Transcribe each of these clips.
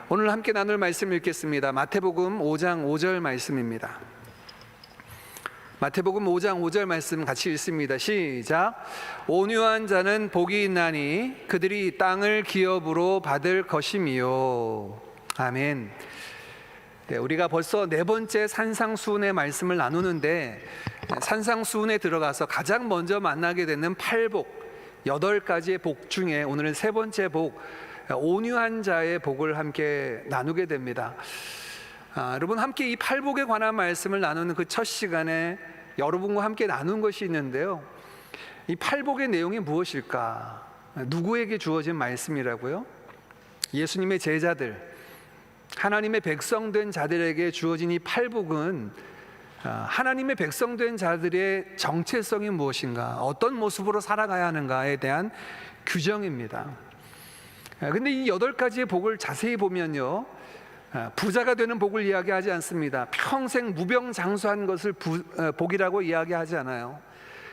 오늘 함께 나눌 말씀 읽겠습니다. 마태복음 5장 5절 말씀입니다. 마태복음 5장 5절 말씀 같이 읽습니다. 시작. 온유한 자는 복이 있나니 그들이 땅을 기업으로 받을 것임이요. 아멘. 네, 우리가 벌써 네 번째 산상수훈의 말씀을 나누는데, 산상수훈에 들어가서 가장 먼저 만나게 되는 8복, 8가지의 복 중에 오늘은 세 번째 복, 온유한 자의 복을 함께 나누게 됩니다. 여러분, 함께 이 8복에 관한 말씀을 나누는 그 첫 시간에 여러분과 함께 나눈 것이 있는데요, 이 8복의 내용이 무엇일까? 누구에게 주어진 말씀이라고요? 예수님의 제자들, 하나님의 백성된 자들에게 주어진 이 8복은 하나님의 백성된 자들의 정체성이 무엇인가, 어떤 모습으로 살아가야 하는가에 대한 규정입니다. 근데 이 8가지의 복을 자세히 보면요, 부자가 되는 복을 이야기하지 않습니다. 평생 무병장수한 것을 복이라고 이야기하지 않아요.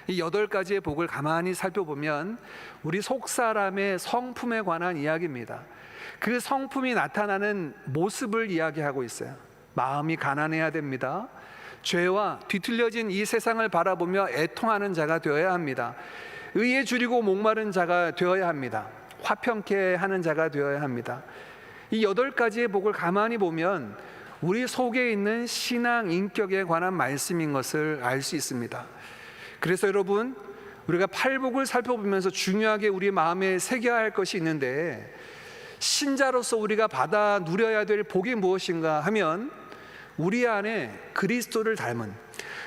이 8가지의 복을 가만히 살펴보면 우리 속사람의 성품에 관한 이야기입니다. 그 성품이 나타나는 모습을 이야기하고 있어요. 마음이 가난해야 됩니다. 죄와 뒤틀려진 이 세상을 바라보며 애통하는 자가 되어야 합니다. 의에 줄이고 목마른 자가 되어야 합니다. 화평케 하는 자가 되어야 합니다. 이 8가지의 복을 가만히 보면 우리 속에 있는 신앙 인격에 관한 말씀인 것을 알 수 있습니다. 그래서 여러분, 우리가 8복을 살펴보면서 중요하게 우리 마음에 새겨야 할 것이 있는데, 신자로서 우리가 받아 누려야 될 복이 무엇인가 하면, 우리 안에 그리스도를 닮은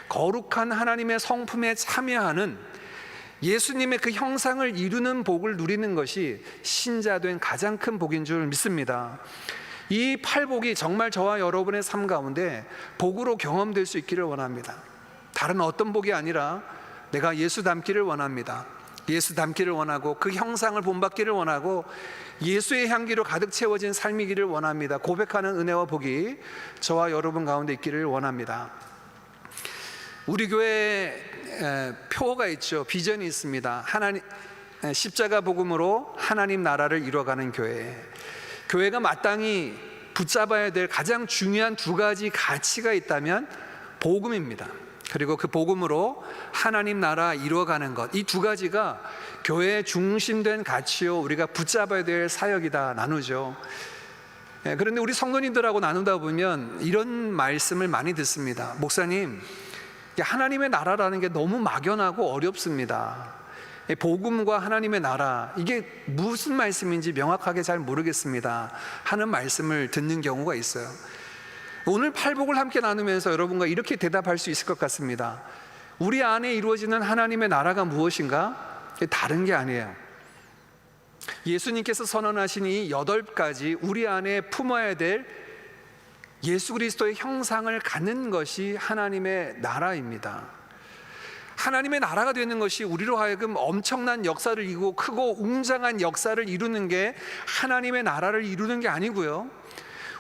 거룩한 하나님의 성품에 참여하는 예수님의 그 형상을 이루는 복을 누리는 것이 신자된 가장 큰 복인 줄 믿습니다. 이 8복이 정말 저와 여러분의 삶 가운데 복으로 경험될 수 있기를 원합니다. 다른 어떤 복이 아니라 내가 예수 닮기를 원합니다. 예수 닮기를 원하고 그 형상을 본받기를 원하고 예수의 향기로 가득 채워진 삶이기를 원합니다. 고백하는 은혜와 복이 저와 여러분 가운데 있기를 원합니다. 우리 교회에 표어가 있죠. 비전이 있습니다. 십자가 복음으로 하나님 나라를 이뤄가는 교회. 교회가 마땅히 붙잡아야 될 가장 중요한 2가지 가치가 있다면 복음입니다. 그리고 그 복음으로 하나님 나라 이루어가는 것, 이 2가지가 교회의 중심된 가치요, 우리가 붙잡아야 될 사역이다 나누죠. 그런데 우리 성도님들하고 나누다 보면 이런 말씀을 많이 듣습니다. 목사님, 하나님의 나라라는 게 너무 막연하고 어렵습니다. 복음과 하나님의 나라, 이게 무슨 말씀인지 명확하게 잘 모르겠습니다 하는 말씀을 듣는 경우가 있어요. 오늘 8복을 함께 나누면서 여러분과 이렇게 대답할 수 있을 것 같습니다. 우리 안에 이루어지는 하나님의 나라가 무엇인가? 다른 게 아니에요. 예수님께서 선언하신 이 8가지 우리 안에 품어야 될 예수 그리스도의 형상을 갖는 것이 하나님의 나라입니다. 하나님의 나라가 되는 것이 우리로 하여금 엄청난 역사를 이루고 크고 웅장한 역사를 이루는 게 하나님의 나라를 이루는 게 아니고요,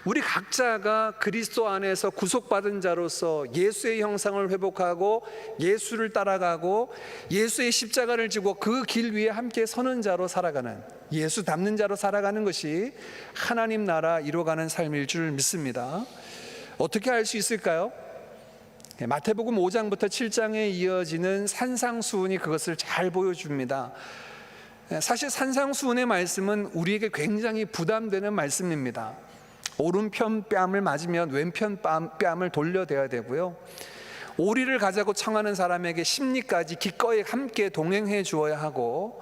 우리 각자가 그리스도 안에서 구속받은 자로서 예수의 형상을 회복하고 예수를 따라가고 예수의 십자가를 지고 그 길 위에 함께 서는 자로 살아가는, 예수 닮는 자로 살아가는 것이 하나님 나라 이루어가는 삶일 줄 믿습니다. 어떻게 할 수 있을까요? 마태복음 5장부터 7장에 이어지는 산상수훈이 그것을 잘 보여줍니다. 사실 산상수훈의 말씀은 우리에게 굉장히 부담되는 말씀입니다. 오른편 뺨을 맞으면 왼편 뺨을 돌려대야 되고요, 오리를 가자고 청하는 사람에게 심리까지 기꺼이 함께 동행해 주어야 하고,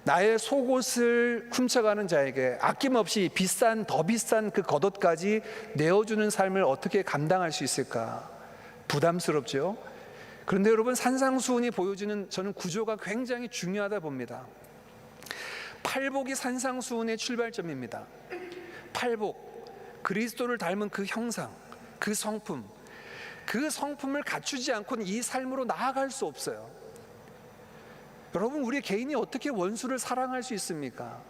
나의 속옷을 훔쳐가는 자에게 아낌없이 더 비싼 그 겉옷까지 내어주는 삶을 어떻게 감당할 수 있을까? 부담스럽죠. 그런데 여러분, 산상수훈이 보여주는 저는 구조가 굉장히 중요하다 봅니다. 8복이 산상수훈의 출발점입니다. 8복, 그리스도를 닮은 그 형상, 그 성품을 갖추지 않고는 이 삶으로 나아갈 수 없어요. 여러분, 우리 개인이 어떻게 원수를 사랑할 수 있습니까?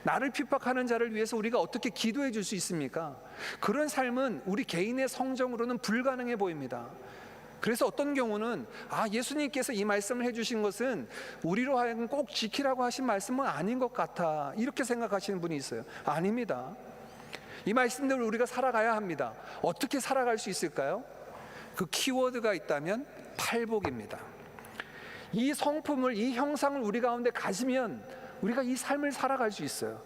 나를 핍박하는 자를 위해서 우리가 어떻게 기도해 줄 수 있습니까? 그런 삶은 우리 개인의 성정으로는 불가능해 보입니다. 그래서 어떤 경우는 예수님께서 이 말씀을 해주신 것은 우리로 하여금 꼭 지키라고 하신 말씀은 아닌 것 같아, 이렇게 생각하시는 분이 있어요. 아닙니다. 이 말씀대로 우리가 살아가야 합니다. 어떻게 살아갈 수 있을까요? 그 키워드가 있다면 팔복입니다. 이 성품을, 이 형상을 우리 가운데 가지면 우리가 이 삶을 살아갈 수 있어요.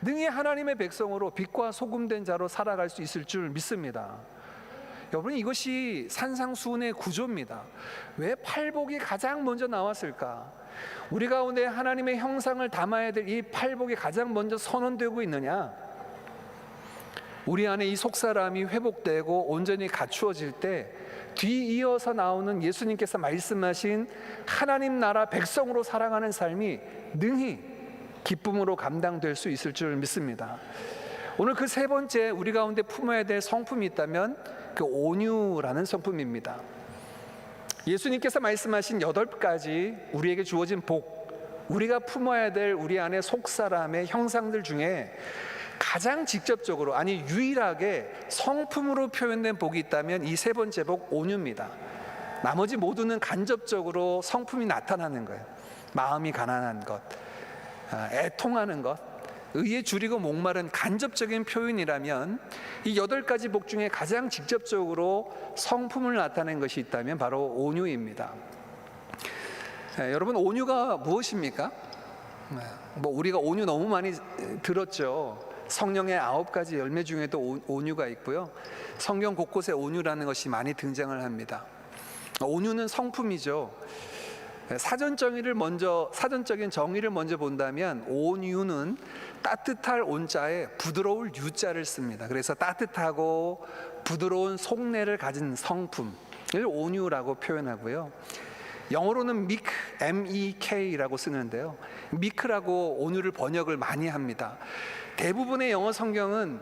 능히 하나님의 백성으로 빛과 소금된 자로 살아갈 수 있을 줄 믿습니다. 여러분, 이것이 산상수훈의 구조입니다. 왜 팔복이 가장 먼저 나왔을까? 우리 가운데 하나님의 형상을 담아야 될 이 팔복이 가장 먼저 선언되고 있느냐? 우리 안에 이 속사람이 회복되고 온전히 갖추어질 때 뒤이어서 나오는 예수님께서 말씀하신 하나님 나라 백성으로 살아가는 삶이 능히 기쁨으로 감당될 수 있을 줄 믿습니다. 오늘 그 세 번째 우리 가운데 품어야 될 성품이 있다면 그 온유라는 성품입니다. 예수님께서 말씀하신 8가지 우리에게 주어진 복, 우리가 품어야 될 우리 안에 속사람의 형상들 중에 가장 직접적으로, 아니 유일하게 성품으로 표현된 복이 있다면 이 세 번째 복, 온유입니다. 나머지 모두는 간접적으로 성품이 나타나는 거예요. 마음이 가난한 것, 애통하는 것, 의에 줄이고 목마른 간접적인 표현이라면 이 8가지 복 중에 가장 직접적으로 성품을 나타낸 것이 있다면 바로 온유입니다. 여러분, 온유가 무엇입니까? 우리가 온유 너무 많이 들었죠. 성령의 9가지 열매 중에도 온유가 있고요. 성경 곳곳에 온유라는 것이 많이 등장을 합니다. 온유는 성품이죠. 사전적인 정의를 먼저 본다면 온유는 따뜻할 온자에 부드러울 유자를 씁니다. 그래서 따뜻하고 부드러운 속내를 가진 성품을 온유라고 표현하고요. 영어로는 meek, M-E-K라고 쓰는데요. meek라고 온유를 번역을 많이 합니다. 대부분의 영어 성경은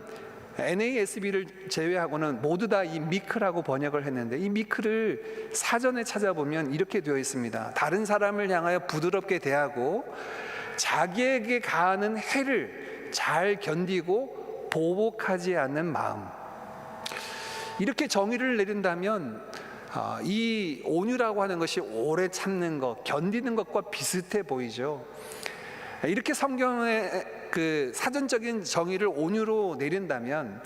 NASB를 제외하고는 모두 다 이 meek라고 번역을 했는데, 이 meek를 사전에 찾아보면 이렇게 되어 있습니다. 다른 사람을 향하여 부드럽게 대하고 자기에게 가하는 해를 잘 견디고 보복하지 않는 마음. 이렇게 정의를 내린다면 이 온유라고 하는 것이 오래 참는 것, 견디는 것과 비슷해 보이죠. 이렇게 성경의 그 사전적인 정의를 온유로 내린다면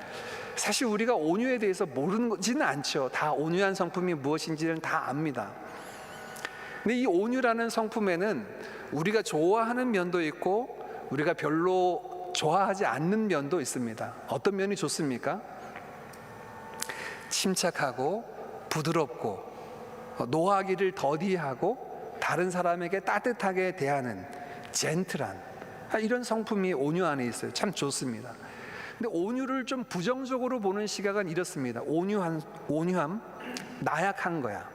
사실 우리가 온유에 대해서 모르지는 않죠. 다 온유한 성품이 무엇인지는 다 압니다. 근데 이 온유라는 성품에는 우리가 좋아하는 면도 있고 우리가 별로 좋아하지 않는 면도 있습니다. 어떤 면이 좋습니까? 침착하고 부드럽고 노하기를 더디하고 다른 사람에게 따뜻하게 대하는 젠틀한 이런 성품이 온유 안에 있어요. 참 좋습니다. 근데 온유를 좀 부정적으로 보는 시각은 이렇습니다. 온유함, 나약한 거야.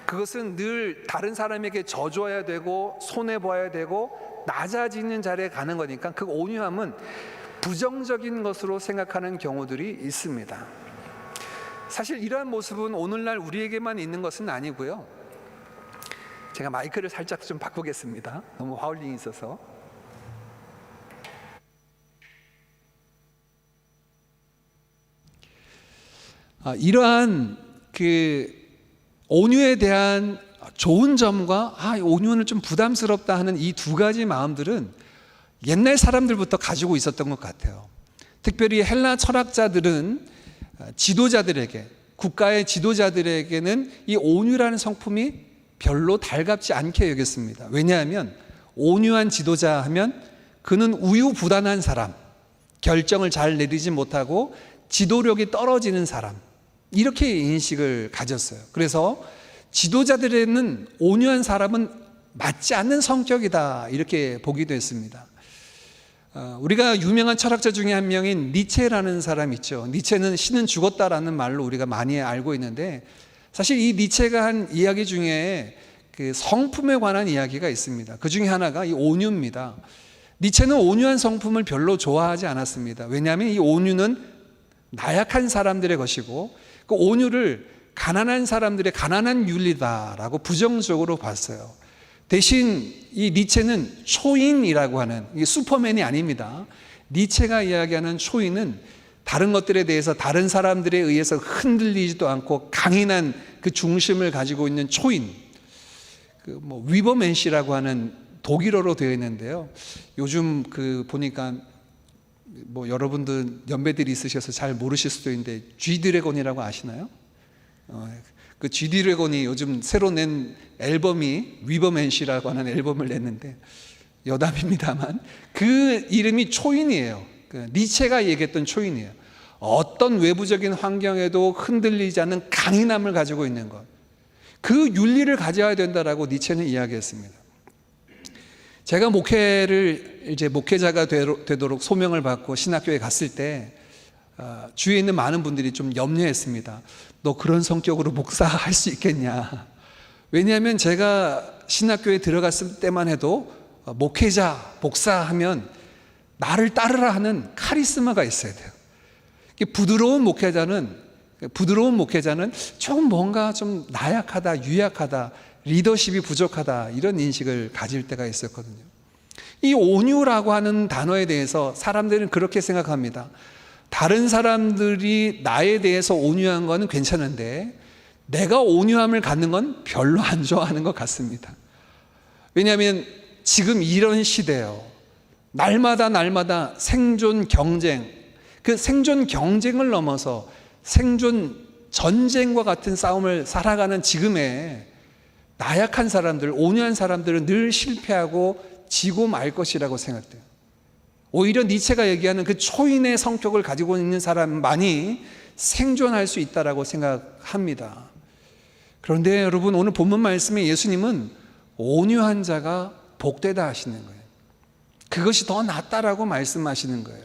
그것은 늘 다른 사람에게 져줘야 되고 손해봐야 되고 낮아지는 자리에 가는 거니까 그 온유함은 부정적인 것으로 생각하는 경우들이 있습니다. 사실 이러한 모습은 오늘날 우리에게만 있는 것은 아니고요. 제가 마이크를 살짝 좀 바꾸겠습니다. 너무 하울링이 있어서. 이러한 그 온유에 대한 좋은 점과 온유는 좀 부담스럽다 하는 이 두 가지 마음들은 옛날 사람들부터 가지고 있었던 것 같아요. 특별히 헬라 철학자들은 지도자들에게, 국가의 지도자들에게는 이 온유라는 성품이 별로 달갑지 않게 여겼습니다. 왜냐하면 온유한 지도자 하면 그는 우유부단한 사람, 결정을 잘 내리지 못하고 지도력이 떨어지는 사람, 이렇게 인식을 가졌어요. 그래서 지도자들에는 온유한 사람은 맞지 않는 성격이다, 이렇게 보기도 했습니다. 우리가 유명한 철학자 중에 한 명인 니체라는 사람이 있죠. 니체는 신은 죽었다라는 말로 우리가 많이 알고 있는데, 사실 이 니체가 한 이야기 중에 그 성품에 관한 이야기가 있습니다. 그 중에 하나가 이 온유입니다. 니체는 온유한 성품을 별로 좋아하지 않았습니다. 왜냐하면 이 온유는 나약한 사람들의 것이고 그 온유를 가난한 사람들의 가난한 윤리다라고 부정적으로 봤어요. 대신 이 니체는 초인이라고 하는, 이게 슈퍼맨이 아닙니다. 니체가 이야기하는 초인은 다른 것들에 대해서 다른 사람들에 의해서 흔들리지도 않고 강인한 그 중심을 가지고 있는 초인, 그 위버맨시라고 하는 독일어로 되어 있는데요. 요즘 그 보니까 뭐 여러분들 연배들이 있으셔서 잘 모르실 수도 있는데 G드래곤이라고 아시나요? 그 G드래곤이 요즘 새로 낸 앨범이 위버맨시라고 하는 앨범을 냈는데, 여담입니다만 그 이름이 초인이에요. 그 니체가 얘기했던 초인이에요. 어떤 외부적인 환경에도 흔들리지 않는 강인함을 가지고 있는 것, 그 윤리를 가져야 된다라고 니체는 이야기했습니다. 제가 목회자가 되도록 소명을 받고 신학교에 갔을 때 주위에 있는 많은 분들이 좀 염려했습니다. 너 그런 성격으로 목사할 수 있겠냐? 왜냐하면 제가 신학교에 들어갔을 때만 해도 목회자, 목사하면 나를 따르라 하는 카리스마가 있어야 돼요. 부드러운 목회자는 좀 뭔가 좀 나약하다, 유약하다, 리더십이 부족하다, 이런 인식을 가질 때가 있었거든요. 이 온유라고 하는 단어에 대해서 사람들은 그렇게 생각합니다. 다른 사람들이 나에 대해서 온유한 건 괜찮은데 내가 온유함을 갖는 건 별로 안 좋아하는 것 같습니다. 왜냐하면 지금 이런 시대예요. 날마다 생존 경쟁, 그 생존 경쟁을 넘어서 생존 전쟁과 같은 싸움을 살아가는 지금에 나약한 사람들, 온유한 사람들은 늘 실패하고 지고 말 것이라고 생각돼요. 오히려 니체가 얘기하는 그 초인의 성격을 가지고 있는 사람만이 생존할 수 있다라고 생각합니다. 그런데 여러분, 오늘 본문 말씀에 예수님은 온유한 자가 복되다 하시는 거예요. 그것이 더 낫다라고 말씀하시는 거예요.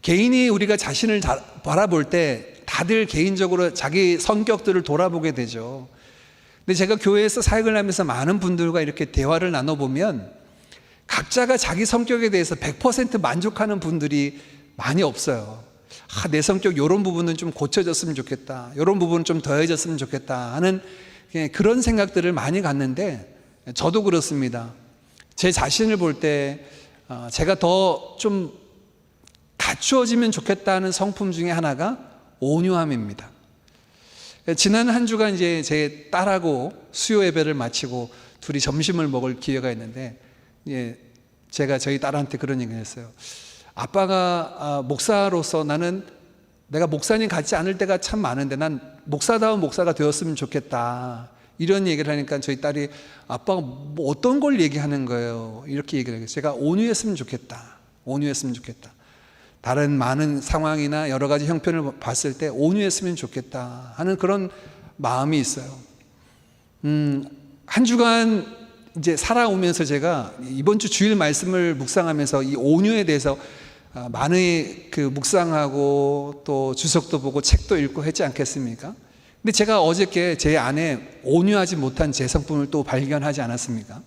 개인이 우리가 자신을 바라볼 때 다들 개인적으로 자기 성격들을 돌아보게 되죠. 근데 제가 교회에서 사역을 하면서 많은 분들과 이렇게 대화를 나눠보면 각자가 자기 성격에 대해서 100% 만족하는 분들이 많이 없어요. 내 성격 이런 부분은 좀 고쳐졌으면 좋겠다, 이런 부분은 좀 더해졌으면 좋겠다 하는 그런 생각들을 많이 갖는데, 저도 그렇습니다. 제 자신을 볼 때 제가 더 좀 갖추어지면 좋겠다는 성품 중에 하나가 온유함입니다. 지난 한 주간 이제 제 딸하고 수요 예배를 마치고 둘이 점심을 먹을 기회가 있는데, 제가 저희 딸한테 그런 얘기를 했어요. 아빠가 목사로서 나는 내가 목사님 같지 않을 때가 참 많은데 난 목사다운 목사가 되었으면 좋겠다, 이런 얘기를 하니까 저희 딸이 아빠가 뭐 어떤 걸 얘기하는 거예요? 이렇게 얘기를 해요. 제가 온유했으면 좋겠다. 다른 많은 상황이나 여러 가지 형편을 봤을 때 온유했으면 좋겠다 하는 그런 마음이 있어요. 한 주간 이제 살아오면서 제가 이번 주 주일 말씀을 묵상하면서 이 온유에 대해서 많이 묵상하고 또 주석도 보고 책도 읽고 했지 않겠습니까? 근데 제가 어저께 제 안에 온유하지 못한 제 성품을 또 발견하지 않았습니까?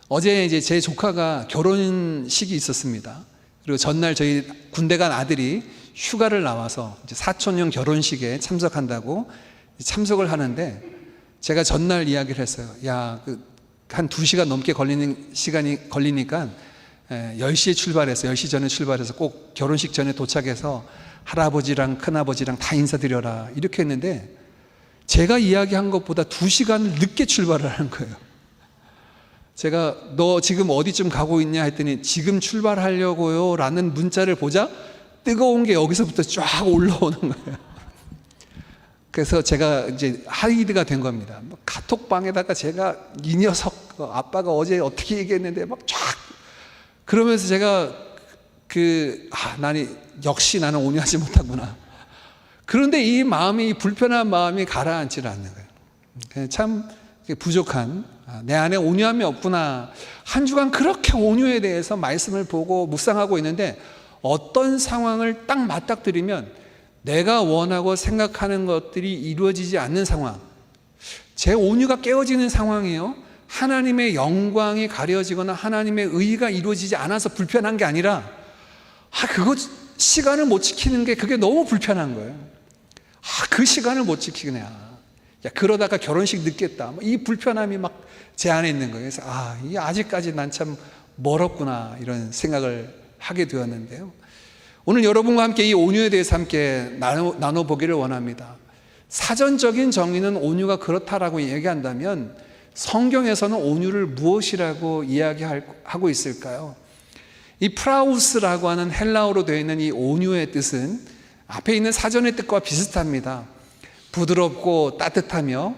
어제 이제 제 조카가 결혼식이 있었습니다. 그리고 전날 저희 군대 간 아들이 휴가를 나와서 이제 사촌형 결혼식에 참석한다고 참석을 하는데, 제가 전날 이야기를 했어요. 한 2시간 넘게 걸리는 시간이 걸리니까 10시에 출발해서 10시 전에 출발해서 꼭 결혼식 전에 도착해서 할아버지랑 큰아버지랑 다 인사드려라, 이렇게 했는데 제가 이야기한 것보다 2시간 늦게 출발을 하는 거예요. 제가 너 지금 어디쯤 가고 있냐 했더니 지금 출발하려고요 라는 문자를 보자 뜨거운 게 여기서부터 쫙 올라오는 거예요. 그래서 제가 이제 하이드가 된 겁니다. 카톡방에다가 제가 이 녀석 아빠가 어제 어떻게 얘기했는데 막 쫙 그러면서 제가 역시 나는 온유하지 못하구나. 그런데 이 불편한 마음이 가라앉지 않는 거예요. 참 부족한, 내 안에 온유함이 없구나. 한 주간 그렇게 온유에 대해서 말씀을 보고 묵상하고 있는데 어떤 상황을 딱 맞닥뜨리면 내가 원하고 생각하는 것들이 이루어지지 않는 상황, 제 온유가 깨어지는 상황이에요. 하나님의 영광이 가려지거나 하나님의 의가 이루어지지 않아서 불편한 게 아니라 그거 시간을 못 지키는 게 그게 너무 불편한 거예요. 그 시간을 못 지키냐, 그러다가 결혼식 늦겠다, 이 불편함이 막 제 안에 있는 거예요. 그래서 아직까지 난 참 멀었구나, 이런 생각을 하게 되었는데요. 오늘 여러분과 함께 이 온유에 대해서 함께 나눠보기를 원합니다. 사전적인 정의는 온유가 그렇다라고 얘기한다면 성경에서는 온유를 무엇이라고 이야기하고 있을까요? 이 프라우스라고 하는 헬라어로 되어 있는 이 온유의 뜻은 앞에 있는 사전의 뜻과 비슷합니다. 부드럽고 따뜻하며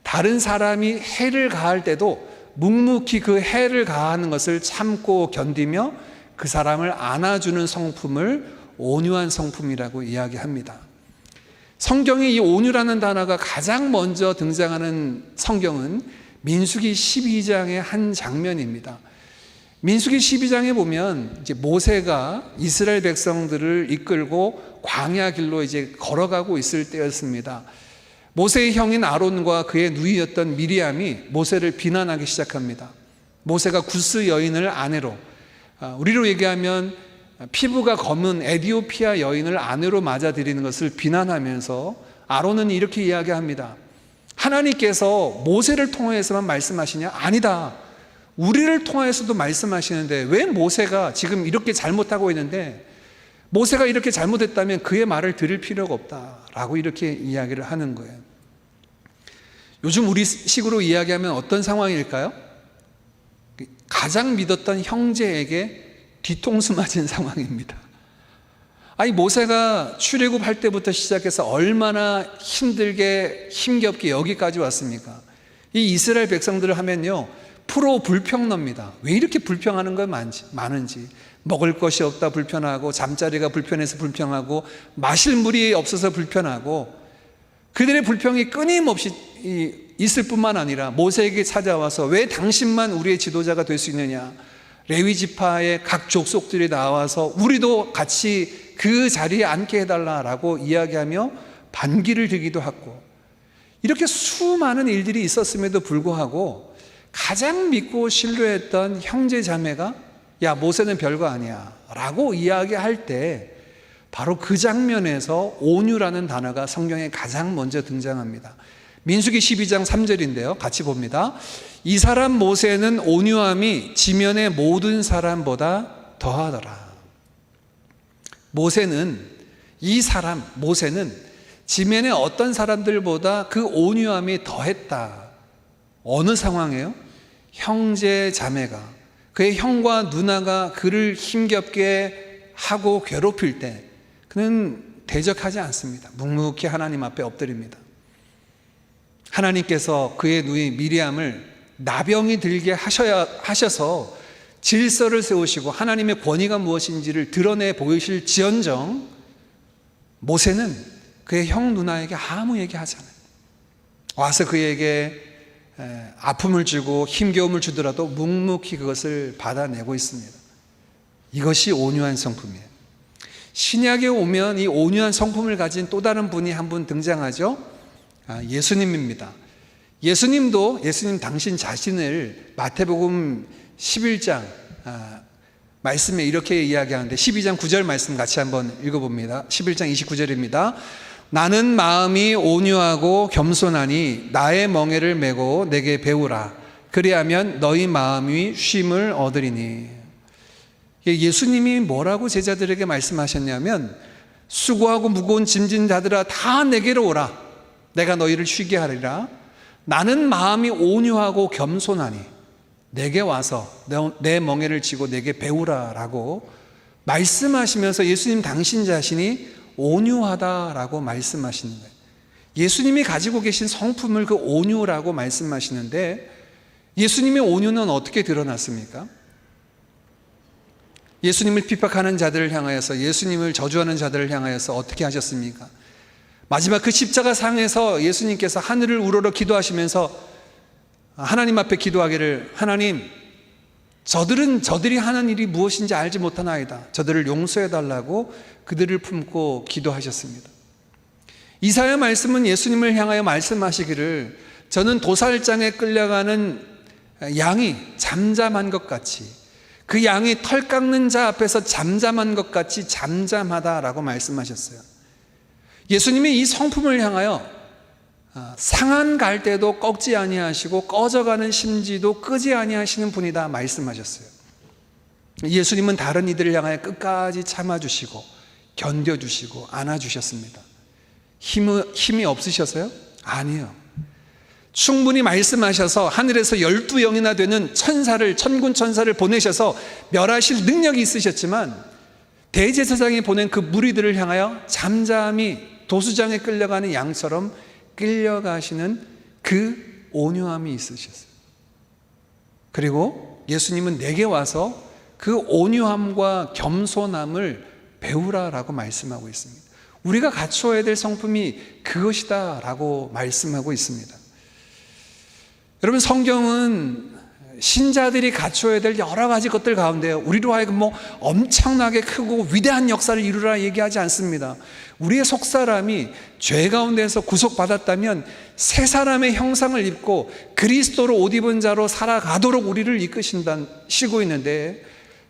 다른 사람이 해를 가할 때도 묵묵히 그 해를 가하는 것을 참고 견디며 그 사람을 안아주는 성품을 온유한 성품이라고 이야기합니다. 성경에 이 온유라는 단어가 가장 먼저 등장하는 성경은 민수기 12장의 한 장면입니다. 민수기 12장에 보면 이제 모세가 이스라엘 백성들을 이끌고 광야 길로 이제 걸어가고 있을 때였습니다. 모세의 형인 아론과 그의 누이였던 미리암이 모세를 비난하기 시작합니다. 모세가 구스 여인을 아내로, 우리로 얘기하면 피부가 검은 에디오피아 여인을 아내로 맞아들이는 것을 비난하면서 아론은 이렇게 이야기합니다. 하나님께서 모세를 통해서만 말씀하시냐? 아니다. 우리를 통해서도 말씀하시는데 왜 모세가 지금 이렇게 잘못하고 있는데 모세가 이렇게 잘못했다면 그의 말을 들을 필요가 없다라고 이렇게 이야기를 하는 거예요. 요즘 우리 식으로 이야기하면 어떤 상황일까요? 가장 믿었던 형제에게 뒤통수 맞은 상황입니다. 아니 모세가 출애굽할 때부터 시작해서 얼마나 힘들게 힘겹게 여기까지 왔습니까? 이 이스라엘 백성들을 하면요 프로 불평납니다. 왜 이렇게 불평하는 거 많은지. 먹을 것이 없다 불평하고 잠자리가 불편해서 불평하고 마실 물이 없어서 불평하고 그들의 불평이 끊임없이 있을 뿐만 아니라 모세에게 찾아와서 왜 당신만 우리의 지도자가 될 수 있느냐, 레위 지파의 각 족속들이 나와서 우리도 같이 그 자리에 앉게 해달라라고 이야기하며 반기를 들기도 하고 이렇게 수많은 일들이 있었음에도 불구하고 가장 믿고 신뢰했던 형제 자매가 야 모세는 별거 아니야 라고 이야기할 때 바로 그 장면에서 온유라는 단어가 성경에 가장 먼저 등장합니다. 민수기 12장 3절인데요 같이 봅니다. 이 사람 모세는 온유함이 지면의 모든 사람보다 더하더라. 모세는 지면의 어떤 사람들보다 그 온유함이 더했다. 어느 상황이에요? 형제 자매가 그의 형과 누나가 그를 힘겹게 하고 괴롭힐 때 그는 대적하지 않습니다. 묵묵히 하나님 앞에 엎드립니다. 하나님께서 그의 누이 미리암을 나병이 들게 하셔서 질서를 세우시고 하나님의 권위가 무엇인지를 드러내 보이실지언정 모세는 그의 형 누나에게 아무 얘기하지 않아요. 와서 그에게 아픔을 주고 힘겨움을 주더라도 묵묵히 그것을 받아내고 있습니다. 이것이 온유한 성품이에요. 신약에 오면 이 온유한 성품을 가진 또 다른 분이 한 분 등장하죠. 예수님입니다. 예수님 당신 자신을 마태복음 11장 말씀에 이렇게 이야기하는데 12장 9절 말씀 같이 한번 읽어봅니다. 11장 29절입니다. 나는 마음이 온유하고 겸손하니 나의 멍에를 메고 내게 배우라. 그리하면 너희 마음이 쉼을 얻으리니. 예수님이 뭐라고 제자들에게 말씀하셨냐면 수고하고 무거운 짐진 자들아 다 내게로 오라. 내가 너희를 쉬게 하리라. 나는 마음이 온유하고 겸손하니 내게 와서 내 멍에를 지고 내게 배우라 라고 말씀하시면서 예수님 당신 자신이 온유하다라고 말씀하시는 거예요. 예수님이 가지고 계신 성품을 그 온유라고 말씀하시는데 예수님의 온유는 어떻게 드러났습니까? 예수님을 핍박하는 자들을 향하여서 예수님을 저주하는 자들을 향하여서 어떻게 하셨습니까? 마지막 그 십자가 상에서 예수님께서 하늘을 우러러 기도하시면서 하나님 앞에 기도하기를 하나님 저들이 하는 일이 무엇인지 알지 못하나이다. 저들을 용서해 달라고 그들을 품고 기도하셨습니다. 이사야 말씀은 예수님을 향하여 말씀하시기를 저는 도살장에 끌려가는 양이 잠잠한 것 같이 그 양이 털 깎는 자 앞에서 잠잠한 것 같이 잠잠하다라고 말씀하셨어요. 예수님이 이 성품을 향하여 상한 갈 때도 꺾지 아니하시고 꺼져가는 심지도 끄지 아니하시는 분이다 말씀하셨어요. 예수님은 다른 이들을 향하여 끝까지 참아주시고 견뎌주시고 안아주셨습니다. 힘이 없으셔서요? 아니요. 충분히 말씀하셔서 하늘에서 12영이나 되는 천사를, 천군 천사를 보내셔서 멸하실 능력이 있으셨지만 대제사장이 보낸 그 무리들을 향하여 잠잠히 도수장에 끌려가는 양처럼 끌려가시는 그 온유함이 있으셨어요. 그리고 예수님은 내게 와서 그 온유함과 겸손함을 배우라라고 말씀하고 있습니다. 우리가 갖추어야 될 성품이 그것이다라고 말씀하고 있습니다. 여러분, 성경은 신자들이 갖추어야 될 여러 가지 것들 가운데 우리로 하여금 엄청나게 크고 위대한 역사를 이루라 얘기하지 않습니다. 우리의 속사람이 죄 가운데서 구속받았다면 새 사람의 형상을 입고 그리스도로 옷 입은 자로 살아가도록 우리를 이끄신다시고 있는데,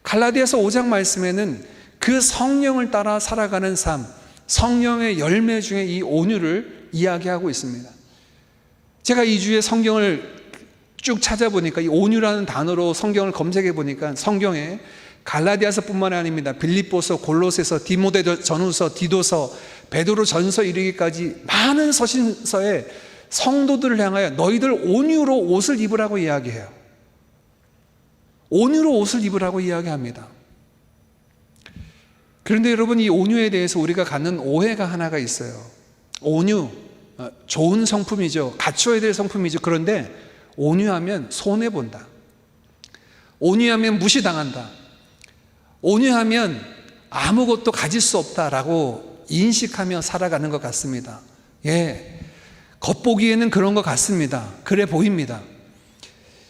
갈라디아서 5장 말씀에는 그 성령을 따라 살아가는 삶, 성령의 열매 중에 이 온유를 이야기하고 있습니다. 제가 2주에 성경을 쭉 찾아보니까 이 온유라는 단어로 성경을 검색해 보니까 성경에 갈라디아서뿐만 아닙니다. 빌립보서, 골로새서, 디모데 전후서, 디도서, 베드로 전서 이르기까지 많은 서신서에 성도들을 향하여 너희들 온유로 옷을 입으라고 이야기해요. 온유로 옷을 입으라고 이야기합니다. 그런데 여러분, 이 온유에 대해서 우리가 갖는 오해가 하나가 있어요. 온유, 좋은 성품이죠. 갖춰야 될 성품이죠. 그런데 온유하면 손해본다. 온유하면 무시당한다. 온유하면 아무것도 가질 수 없다라고 인식하며 살아가는 것 같습니다. 예, 겉보기에는 그런 것 같습니다. 그래 보입니다.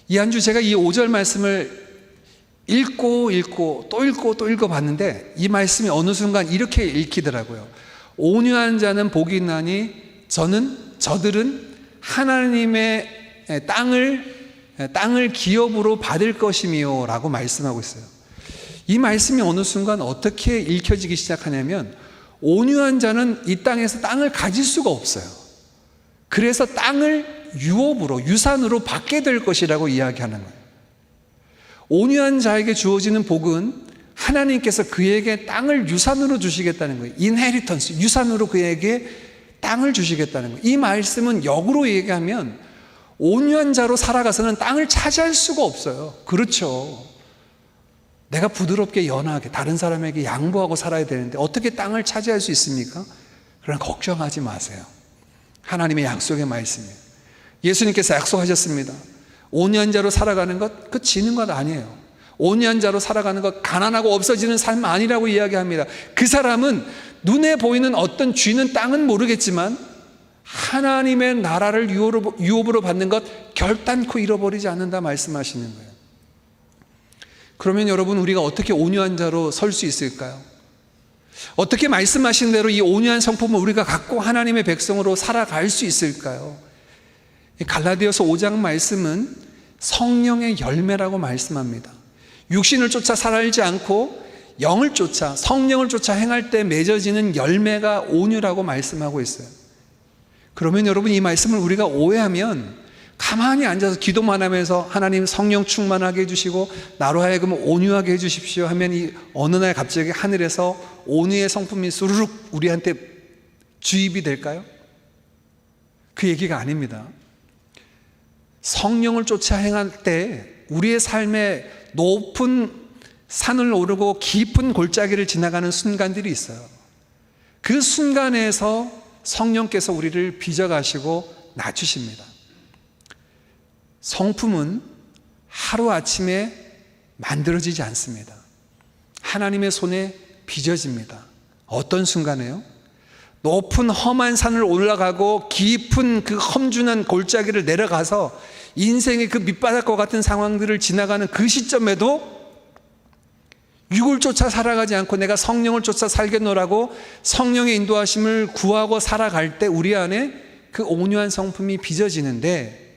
이 한 주 제가 이 5절 말씀을 읽고 또 읽어봤는데 이 말씀이 어느 순간 이렇게 읽히더라고요. 온유한 자는 복이 있나니 저들은 하나님의 땅을 기업으로 받을 것이며 라고 말씀하고 있어요. 이 말씀이 어느 순간 어떻게 읽혀지기 시작하냐면, 온유한 자는 이 땅에서 땅을 가질 수가 없어요. 그래서 땅을 유산으로 받게 될 것이라고 이야기하는 거예요. 온유한 자에게 주어지는 복은 하나님께서 그에게 땅을 유산으로 주시겠다는 거예요. 인헤리턴스, 유산으로 그에게 땅을 주시겠다는 거예요. 이 말씀은 역으로 얘기하면 온유한 자로 살아가서는 땅을 차지할 수가 없어요. 그렇죠. 내가 부드럽게 연하게 다른 사람에게 양보하고 살아야 되는데 어떻게 땅을 차지할 수 있습니까? 그러나 걱정하지 마세요. 하나님의 약속의 말씀이에요. 예수님께서 약속하셨습니다. 온유한 자로 살아가는 것, 그 지는 것 아니에요. 온유한 자로 살아가는 것, 가난하고 없어지는 삶 아니라고 이야기합니다. 그 사람은 눈에 보이는 어떤 쥐는 땅은 모르겠지만 하나님의 나라를 유업으로 받는 것 결단코 잃어버리지 않는다 말씀하시는 거예요. 그러면 여러분, 우리가 어떻게 온유한 자로 설 수 있을까요? 어떻게 말씀하신 대로 이 온유한 성품을 우리가 갖고 하나님의 백성으로 살아갈 수 있을까요? 갈라디아서 5장 말씀은 성령의 열매라고 말씀합니다. 육신을 쫓아 살지 않고 영을 쫓아, 성령을 쫓아 행할 때 맺어지는 열매가 온유라고 말씀하고 있어요. 그러면 여러분, 이 말씀을 우리가 오해하면 가만히 앉아서 기도만 하면서 하나님 성령 충만하게 해주시고 나로 하여금 온유하게 해주십시오 하면 이 어느 날 갑자기 하늘에서 온유의 성품이 수르륵 우리한테 주입이 될까요? 그 얘기가 아닙니다. 성령을 쫓아 행할 때 우리의 삶에 높은 산을 오르고 깊은 골짜기를 지나가는 순간들이 있어요. 그 순간에서 성령께서 우리를 빚어가시고 낮추십니다. 성품은 하루아침에 만들어지지 않습니다. 하나님의 손에 빚어집니다. 어떤 순간에요? 높은 험한 산을 올라가고 깊은 그 험준한 골짜기를 내려가서 인생의 그 밑바닥과 같은 상황들을 지나가는 그 시점에도 육을 쫓아 살아가지 않고 내가 성령을 쫓아 살겠노라고 성령의 인도하심을 구하고 살아갈 때 우리 안에 그 온유한 성품이 빚어지는데,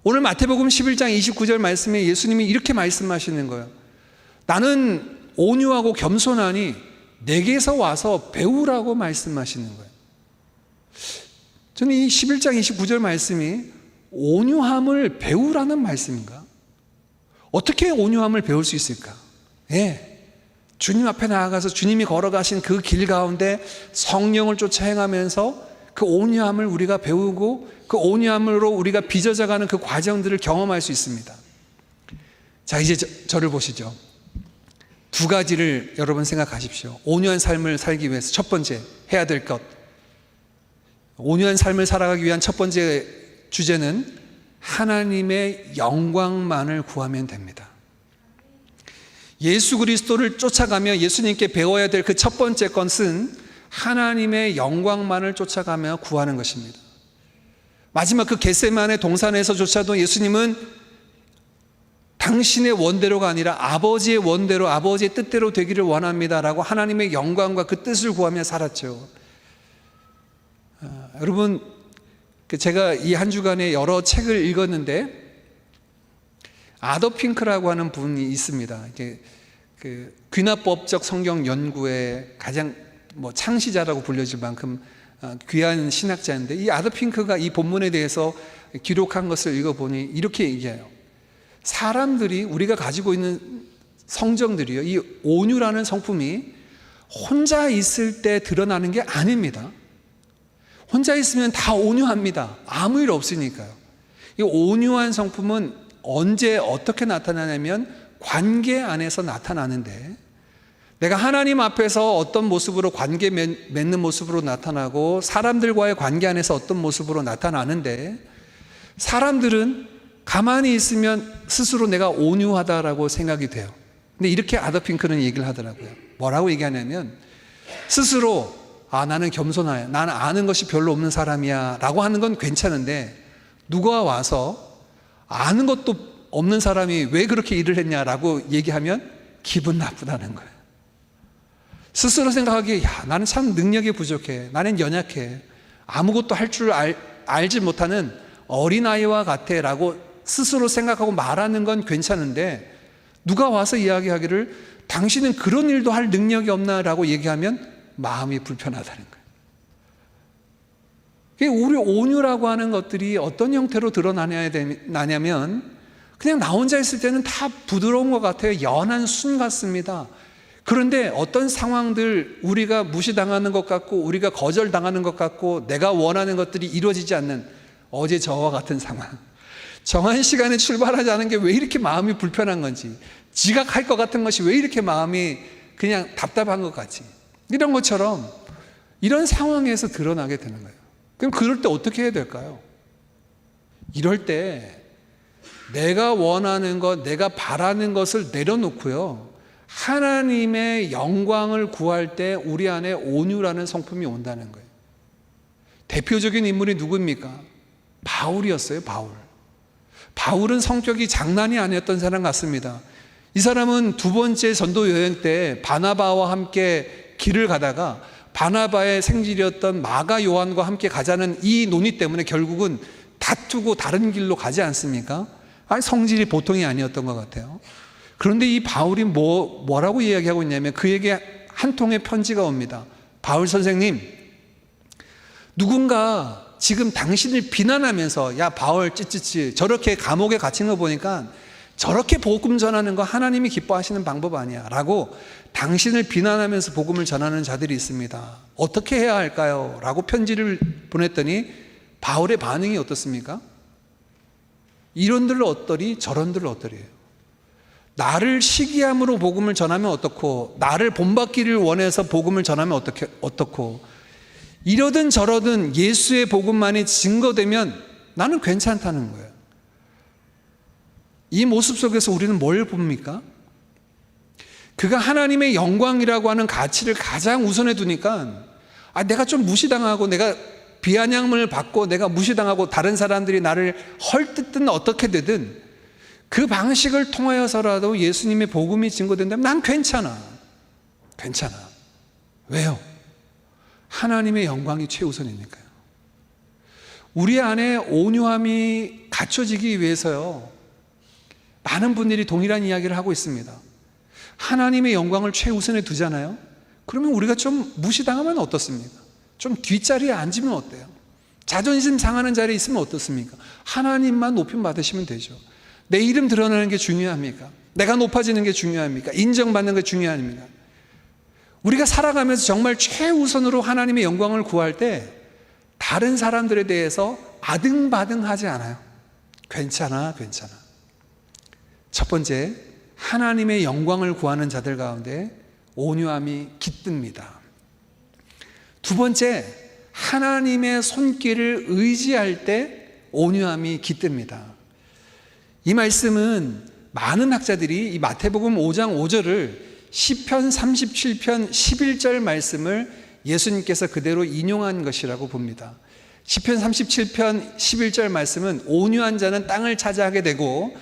오늘 마태복음 11장 29절 말씀에 예수님이 이렇게 말씀하시는 거예요. 나는 온유하고 겸손하니 내게서 와서 배우라고 말씀하시는 거예요. 저는 이 11장 29절 말씀이 온유함을 배우라는 말씀인가? 어떻게 온유함을 배울 수 있을까? 예. 주님 앞에 나아가서 주님이 걸어가신 그 길 가운데 성령을 쫓아 행하면서 그 온유함을 우리가 배우고 그 온유함으로 우리가 빚어져가는 그 과정들을 경험할 수 있습니다. 자, 이제 저를 보시죠. 두 가지를 여러분 생각하십시오. 온유한 삶을 살기 위해서 첫 번째 해야 될 것, 온유한 삶을 살아가기 위한 첫 번째 주제는 하나님의 영광만을 구하면 됩니다. 예수 그리스도를 쫓아가며 예수님께 배워야 될 그 첫 번째 것은 하나님의 영광만을 쫓아가며 구하는 것입니다. 마지막 그 겟세마네 동산에서조차도 예수님은 당신의 원대로가 아니라 아버지의 원대로, 아버지의 뜻대로 되기를 원합니다라고 하나님의 영광과 그 뜻을 구하며 살았죠. 여러분, 제가 이 한 주간에 여러 책을 읽었는데 아더 핑크라고 하는 분이 있습니다. 그 귀납법적 성경 연구의 가장 창시자라고 불려질 만큼 귀한 신학자인데, 이 아더 핑크가 이 본문에 대해서 기록한 것을 읽어보니 이렇게 얘기해요. 사람들이, 우리가 가지고 있는 성정들이요, 이 온유라는 성품이 혼자 있을 때 드러나는 게 아닙니다. 혼자 있으면 다 온유합니다. 아무 일 없으니까요. 이 온유한 성품은 언제 어떻게 나타나냐면 관계 안에서 나타나는데, 내가 하나님 앞에서 어떤 모습으로 관계 맺는 모습으로 나타나고 사람들과의 관계 안에서 어떤 모습으로 나타나는데, 사람들은 가만히 있으면 스스로 내가 온유하다라고 생각이 돼요. 근데 이렇게 아더 핑크는 얘기를 하더라고요. 뭐라고 얘기하냐면 스스로 나는 겸손해, 나는 아는 것이 별로 없는 사람이야 라고 하는 건 괜찮은데, 누가 와서 아는 것도 없는 사람이 왜 그렇게 일을 했냐라고 얘기하면 기분 나쁘다는 거예요. 스스로 생각하기에 나는 참 능력이 부족해, 나는 연약해, 아무것도 할 줄 알지 못하는 어린아이와 같아 라고 스스로 생각하고 말하는 건 괜찮은데, 누가 와서 이야기하기를 당신은 그런 일도 할 능력이 없나 라고 얘기하면 마음이 불편하다는 거예요. 우리 온유라고 하는 것들이 어떤 형태로 드러나냐면 그냥 나 혼자 있을 때는 다 부드러운 것 같아요. 연한 순 같습니다. 그런데 어떤 상황들, 우리가 무시당하는 것 같고 우리가 거절당하는 것 같고 내가 원하는 것들이 이루어지지 않는 어제 저와 같은 상황, 정한 시간에 출발하지 않은 게 왜 이렇게 마음이 불편한 건지, 지각할 것 같은 것이 왜 이렇게 마음이 그냥 답답한 것 같지, 이런 것처럼 이런 상황에서 드러나게 되는 거예요. 그럼 그럴 때 어떻게 해야 될까요? 이럴 때 내가 원하는 것, 내가 바라는 것을 내려놓고요, 하나님의 영광을 구할 때 우리 안에 온유라는 성품이 온다는 거예요. 대표적인 인물이 누구입니까? 바울이었어요. 바울은 성격이 장난이 아니었던 사람 같습니다. 이 사람은 두 번째 전도 여행 때 바나바와 함께 길을 가다가 바나바의 생질이었던 마가 요한과 함께 가자는 이 논의 때문에 결국은 다투고 다른 길로 가지 않습니까? 성질이 보통이 아니었던 것 같아요. 그런데 이 바울이 뭐라고 이야기하고 있냐면, 그에게 한 통의 편지가 옵니다. 바울 선생님, 누군가 지금 당신을 비난하면서 야 바울 찌찌찌 저렇게 감옥에 갇힌 거 보니까 저렇게 복음 전하는 거 하나님이 기뻐하시는 방법 아니야 라고 당신을 비난하면서 복음을 전하는 자들이 있습니다. 어떻게 해야 할까요? 라고 편지를 보냈더니 바울의 반응이 어떻습니까? 이런들 어떠리 저런들 어떠리예요. 나를 시기함으로 복음을 전하면 어떻고, 나를 본받기를 원해서 복음을 전하면 어떻고, 이러든 저러든 예수의 복음만이 증거되면 나는 괜찮다는 거예요. 이 모습 속에서 우리는 뭘 봅니까? 그가 하나님의 영광이라고 하는 가치를 가장 우선해 두니까 내가 좀 무시당하고 내가 비아냥을 받고 내가 무시당하고 다른 사람들이 나를 헐뜯든 어떻게 되든 그 방식을 통하여서라도 예수님의 복음이 증거된다면 난 괜찮아. 왜요? 하나님의 영광이 최우선이니까요. 우리 안에 온유함이 갖춰지기 위해서요, 많은 분들이 동일한 이야기를 하고 있습니다. 하나님의 영광을 최우선에 두잖아요. 그러면 우리가 좀 무시당하면 어떻습니까? 좀 뒷자리에 앉으면 어때요? 자존심 상하는 자리에 있으면 어떻습니까? 하나님만 높임 받으시면 되죠. 내 이름 드러나는 게 중요합니까? 내가 높아지는 게 중요합니까? 인정받는 게 중요합니까? 우리가 살아가면서 정말 최우선으로 하나님의 영광을 구할 때 다른 사람들에 대해서 아등바등하지 않아요. 괜찮아, 괜찮아. 첫 번째, 하나님의 영광을 구하는 자들 가운데 온유함이 깃듭니다. 두 번째, 하나님의 손길을 의지할 때 온유함이 깃듭니다. 이 말씀은 많은 학자들이 이 마태복음 5장 5절을 시편 37편 11절 말씀을 예수님께서 그대로 인용한 것이라고 봅니다. 시편 37편 11절 말씀은 온유한 자는 땅을 차지하게 되고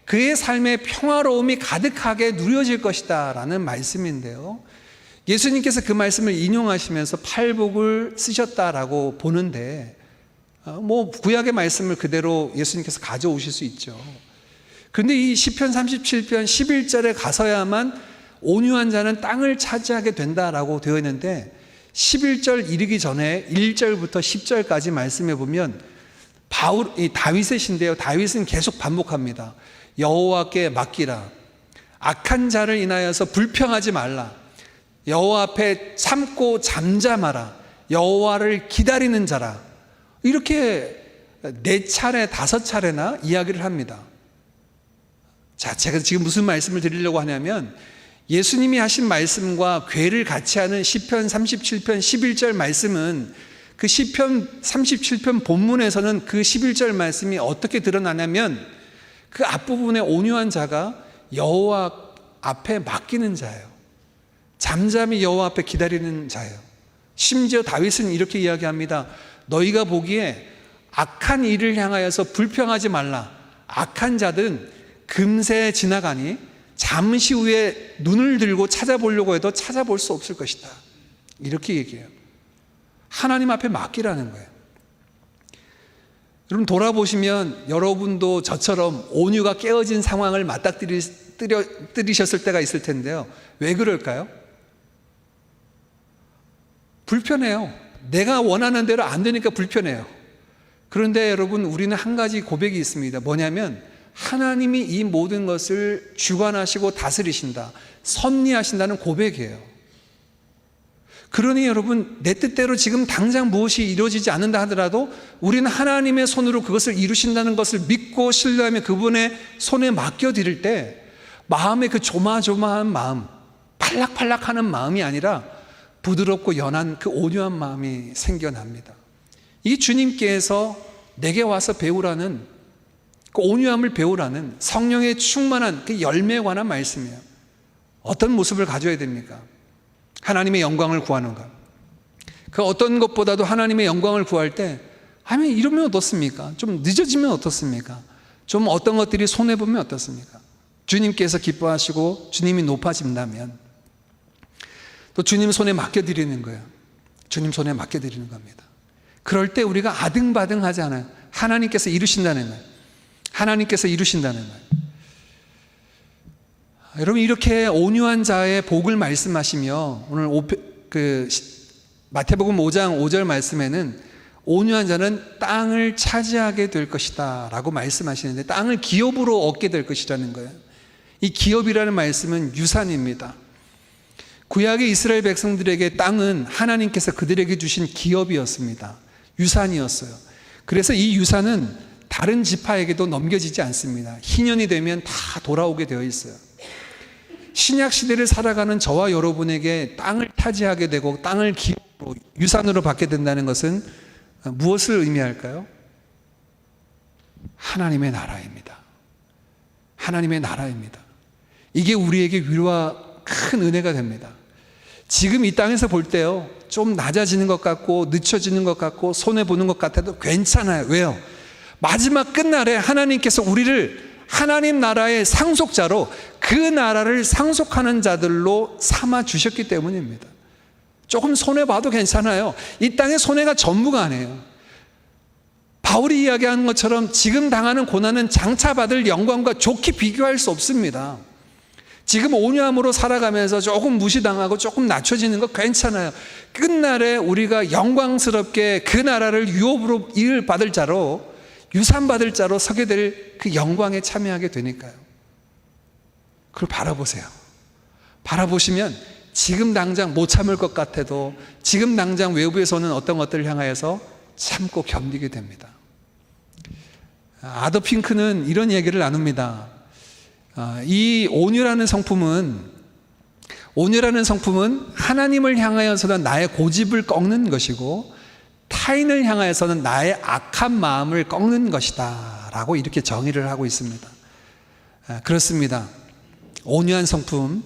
그의 삶에 평화로움이 가득하게 누려질 것이다 라는 말씀인데요, 예수님께서 그 말씀을 인용하시면서 팔복을 쓰셨다라고 보는데, 구약의 말씀을 그대로 예수님께서 가져오실 수 있죠. 그런데 이 시편 37편 11절에 가서야만 온유한 자는 땅을 차지하게 된다라고 되어 있는데, 11절 이르기 전에 1절부터 10절까지 말씀해 보면 다윗의 시인데요, 다윗은 계속 반복합니다. 여호와께 맡기라, 악한 자를 인하여서 불평하지 말라, 여호와 앞에 참고 잠잠하라, 여호와를 기다리는 자라. 이렇게 4차례 5차례나 이야기를 합니다. 자, 제가 지금 무슨 말씀을 드리려고 하냐면, 예수님이 하신 말씀과 괴를 같이 하는 시편 37편 11절 말씀은 그 시편 37편 본문에서는 그 11절 말씀이 어떻게 드러나냐면, 그 앞부분에 온유한 자가 여호와 앞에 맡기는 자예요. 잠잠히 여호와 앞에 기다리는 자예요. 심지어 다윗은 이렇게 이야기합니다. 너희가 보기에 악한 일을 향하여서 불평하지 말라. 악한 자들은 금세 지나가니 잠시 후에 눈을 들고 찾아보려고 해도 찾아볼 수 없을 것이다. 이렇게 얘기해요. 하나님 앞에 맡기라는 거예요. 여러분, 돌아보시면 여러분도 저처럼 온유가 깨어진 상황을 맞닥뜨리셨을 때가 있을 텐데요, 왜 그럴까요? 불편해요. 내가 원하는 대로 안 되니까 불편해요. 그런데 여러분, 우리는 한 가지 고백이 있습니다. 뭐냐면, 하나님이 이 모든 것을 주관하시고 다스리신다, 섭리하신다는 고백이에요. 그러니 여러분, 내 뜻대로 지금 당장 무엇이 이루어지지 않는다 하더라도 우리는 하나님의 손으로 그것을 이루신다는 것을 믿고 신뢰하며 그분의 손에 맡겨드릴 때, 마음의 그 조마조마한 마음, 팔락팔락하는 마음이 아니라 부드럽고 연한 그 온유한 마음이 생겨납니다. 이 주님께서 내게 와서 배우라는, 그 온유함을 배우라는 성령의 충만한 그 열매에 관한 말씀이에요. 어떤 모습을 가져야 됩니까? 하나님의 영광을 구하는 것. 그 어떤 것보다도 하나님의 영광을 구할 때, 아니 이러면 어떻습니까? 좀 늦어지면 어떻습니까? 좀 어떤 것들이 손해보면 어떻습니까? 주님께서 기뻐하시고 주님이 높아진다면 또 주님 손에 맡겨드리는 거예요. 주님 손에 맡겨드리는 겁니다. 그럴 때 우리가 아등바등하지 않아요. 하나님께서 이루신다는 거예요. 하나님께서 이루신다는 거예요. 여러분, 이렇게 온유한 자의 복을 말씀하시며, 오늘 마태복음 5장 5절 말씀에는 온유한 자는 땅을 차지하게 될 것이다 라고 말씀하시는데, 땅을 기업으로 얻게 될 것이라는 거예요. 이 기업이라는 말씀은 유산입니다. 구약의 이스라엘 백성들에게 땅은 하나님께서 그들에게 주신 기업이었습니다. 유산이었어요. 그래서 이 유산은 다른 지파에게도 넘겨지지 않습니다. 희년이 되면 다 돌아오게 되어 있어요. 신약 시대를 살아가는 저와 여러분에게 땅을 차지하게 되고 땅을 기업으로, 유산으로 받게 된다는 것은 무엇을 의미할까요? 하나님의 나라입니다. 하나님의 나라입니다. 이게 우리에게 위로와 큰 은혜가 됩니다. 지금 이 땅에서 볼 때요, 좀 낮아지는 것 같고 늦춰지는 것 같고 손해보는 것 같아도 괜찮아요. 왜요? 마지막 끝날에 하나님께서 우리를 하나님 나라의 상속자로, 그 나라를 상속하는 자들로 삼아 주셨기 때문입니다. 조금 손해봐도 괜찮아요. 이 땅의 손해가 전부가 아니에요. 바울이 이야기하는 것처럼 지금 당하는 고난은 장차 받을 영광과 좋게 비교할 수 없습니다. 지금 온유함으로 살아가면서 조금 무시당하고 조금 낮춰지는 거 괜찮아요. 끝날에 우리가 영광스럽게 그 나라를 유업으로 이을 받을 자로, 유산받을 자로 서게 될 그 영광에 참여하게 되니까요. 그걸 바라보세요. 바라보시면 지금 당장 못 참을 것 같아도, 지금 당장 외부에서 오는 어떤 것들을 향하여서 참고 견디게 됩니다. 아더 핑크는 이런 얘기를 나눕니다. 이 온유라는 성품은 하나님을 향하여서는 나의 고집을 꺾는 것이고 타인을 향하여서는 나의 악한 마음을 꺾는 것이다 라고 이렇게 정의를 하고 있습니다. 그렇습니다. 온유한 성품,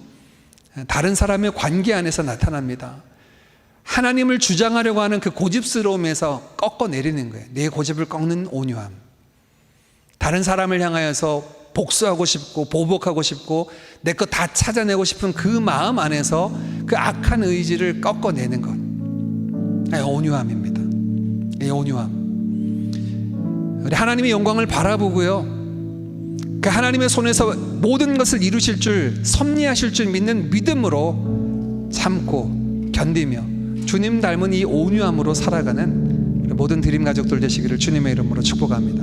다른 사람의 관계 안에서 나타납니다. 하나님을 주장하려고 하는 그 고집스러움에서 꺾어내리는 거예요. 내 고집을 꺾는 온유함. 다른 사람을 향하여서 복수하고 싶고 보복하고 싶고 내 것 다 찾아내고 싶은 그 마음 안에서 그 악한 의지를 꺾어내는 것. 온유함입니다. 이 온유함. 우리 하나님의 영광을 바라보고요, 그 하나님의 손에서 모든 것을 이루실 줄, 섭리하실 줄 믿는 믿음으로 참고 견디며 주님 닮은 이 온유함으로 살아가는 모든 드림 가족들 되시기를 주님의 이름으로 축복합니다.